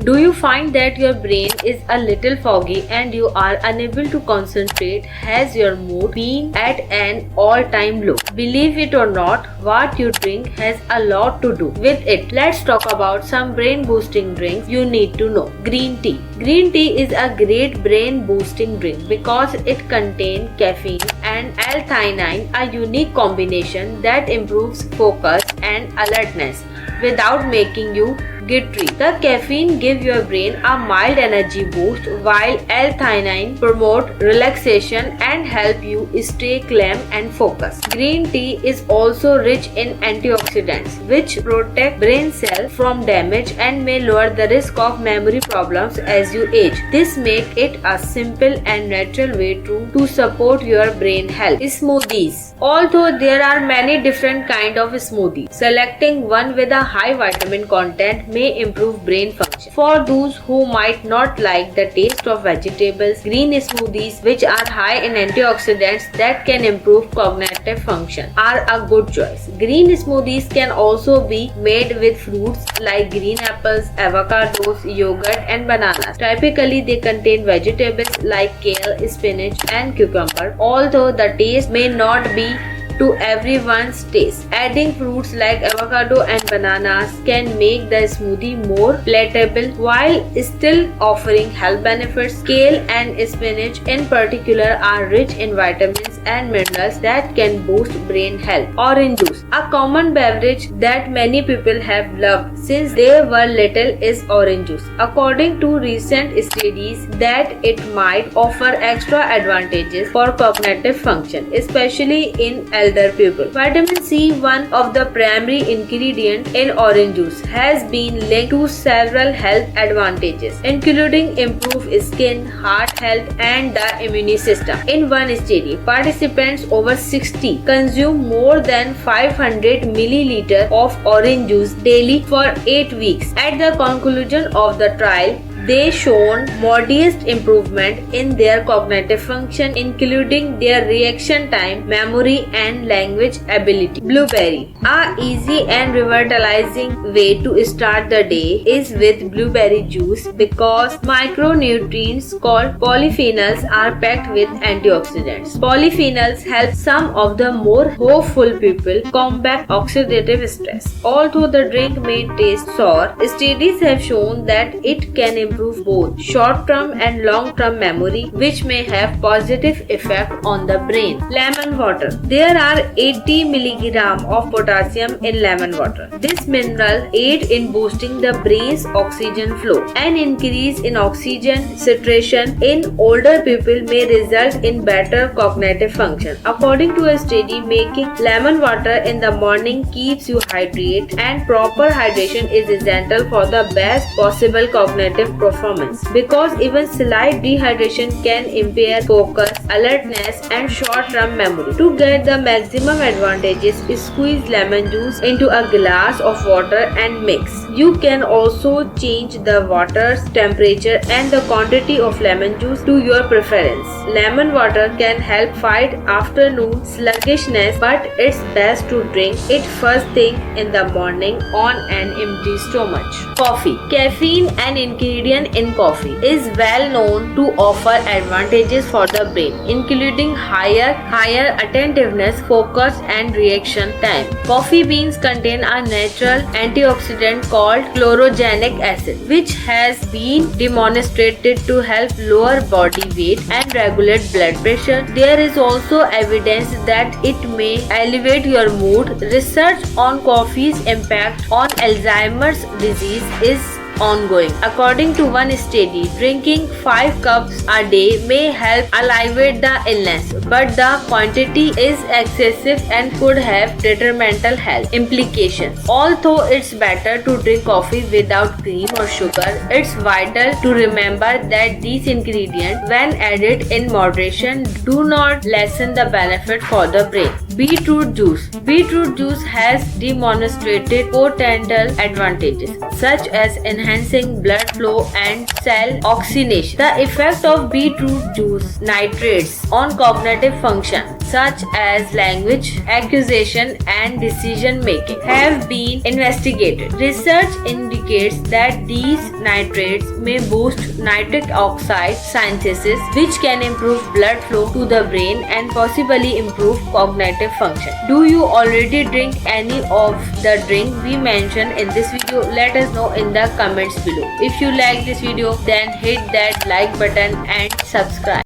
Do you find that your brain is a little foggy and you are unable to concentrate? Has your mood been at an all-time low? Believe it or not, what you drink has a lot to do with it. Let's talk about some brain-boosting drinks you need to know. Green tea. Green tea is a great brain-boosting drink because it contains caffeine and L-theanine, a unique combination that improves focus and alertness without making you jittery. The caffeine gives your brain a mild energy boost while L-theanine promote relaxation and help you stay calm and focused. Green tea is also rich in antioxidants which protect brain cells from damage and may lower the risk of memory problems as you age. This makes it a simple and natural way to support your brain health. Smoothies. Although there are many different kinds of smoothies, selecting one with a high vitamin content may improve brain function. For those who might not like the taste of vegetables, green smoothies, which are high in antioxidants that can improve cognitive function, are a good choice. Green smoothies can also be made with fruits like green apples, avocados, yogurt, and bananas. Typically, they contain vegetables like kale, spinach, and cucumber, although the taste may not be to everyone's taste. Adding fruits like avocado and bananas can make the smoothie more palatable while still offering health benefits. Kale and spinach in particular are rich in vitamins and minerals that can boost brain health. Orange juice. A common beverage that many people have loved since they were little is orange juice. According to recent studies that it might offer extra advantages for cognitive function, especially in elder people. Vitamin C, one of the primary ingredients in orange juice, has been linked to several health advantages, including improved skin, heart health, and the immune system. In one study, participants over 60 consumed more than 500 milliliters of orange juice daily for 8 weeks. At the conclusion of the trial, they shown modest improvement in their cognitive function, including their reaction time, memory, and language ability. Blueberry. A easy and revitalizing way to start the day is with blueberry juice because micronutrients called polyphenols are packed with antioxidants. Polyphenols help some of the more hopeful people combat oxidative stress. Although the drink may taste sour, studies have shown that it can improve both short-term and long-term memory, which may have positive effect on the brain. Lemon water. There are 80 mg of potassium in lemon water. This mineral aids in boosting the brain's oxygen flow. An increase in oxygen saturation in older people may result in better cognitive function. According to a study, making lemon water in the morning keeps you hydrated, and proper hydration is essential for the best possible cognitive performance because even slight dehydration can impair focus, alertness, and short-term memory. To get the maximum advantages, squeeze lemon juice into a glass of water and mix. You can also change the water's temperature and the quantity of lemon juice to your preference. Lemon water can help fight afternoon sluggishness, but it's best to drink it first thing in the morning on an empty stomach. Coffee. Caffeine, an ingredient in coffee, is well known to offer advantages for the brain, including higher attentiveness, focus, and reaction time. Coffee beans contain a natural antioxidant called chlorogenic acid, which has been demonstrated to help lower body weight and regulate blood pressure. There is also evidence that it may elevate your mood. Research on coffee's impact on Alzheimer's disease is ongoing. According to one study, drinking 5 cups a day may help alleviate the illness, but the quantity is excessive and could have detrimental health implications. Although it's better to drink coffee without cream or sugar, it's vital to remember that these ingredients, when added in moderation, do not lessen the benefit for the brain. Beetroot juice. Beetroot juice has demonstrated potential advantages such as enhancing blood flow and cell oxygenation. The effect of beetroot juice nitrates on cognitive function, such as language acquisition and decision making, have been investigated. Research indicates that these nitrates may boost nitric oxide synthesis, which can improve blood flow to the brain and possibly improve cognitive function. Do you already drink any of the drink we mentioned in this video? Let us know in the comments below. If you like this video, then hit that like button and subscribe.